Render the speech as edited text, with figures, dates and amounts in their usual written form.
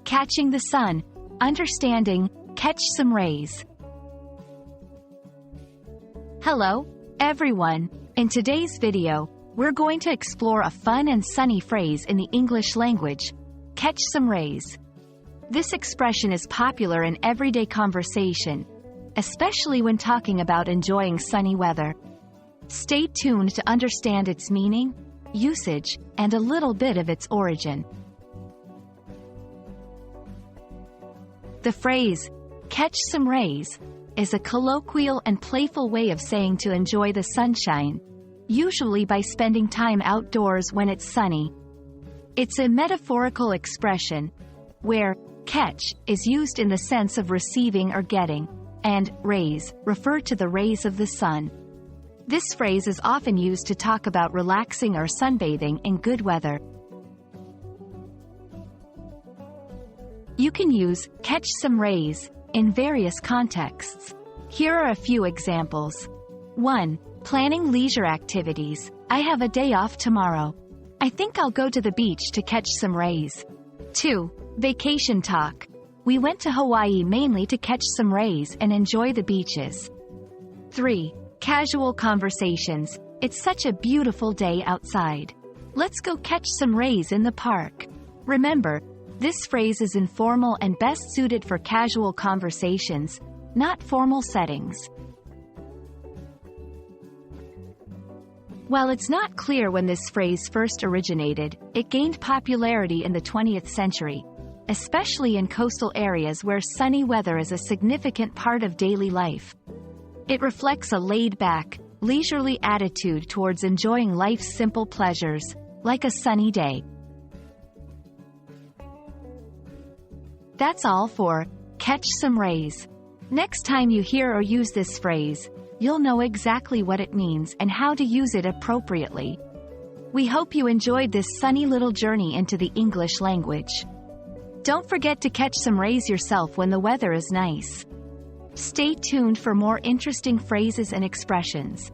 catching the sun, understanding, catch some rays. Hello, everyone. In today's video, we're going to explore a fun and sunny phrase in the English language, catch some rays. This expression is popular in everyday conversation, especially when talking about enjoying sunny weather. Stay tuned to understand its meaning, usage, and a little bit of its origin. The phrase, catch some rays, is a colloquial and playful way of saying to enjoy the sunshine, usually by spending time outdoors when it's sunny. It's a metaphorical expression, where catch is used in the sense of receiving or getting, and rays refer to the rays of the sun. This phrase is often used to talk about relaxing or sunbathing in good weather. You can use catch some rays in various contexts. Here are a few examples. 1. Planning leisure activities. I have a day off tomorrow. I think I'll go to the beach to catch some rays. 2. Vacation talk. We went to Hawaii mainly to catch some rays and enjoy the beaches. 3. Casual conversations. It's such a beautiful day outside. Let's go catch some rays in the park. Remember, this phrase is informal and best suited for casual conversations, not formal settings. While it's not clear when this phrase first originated, it gained popularity in the 20th century, especially in coastal areas where sunny weather is a significant part of daily life. It reflects a laid-back, leisurely attitude towards enjoying life's simple pleasures, like a sunny day. That's all for catch some rays. Next time you hear or use this phrase, you'll know exactly what it means and how to use it appropriately. We hope you enjoyed this sunny little journey into the English language. Don't forget to catch some rays yourself when the weather is nice. Stay tuned for more interesting phrases and expressions.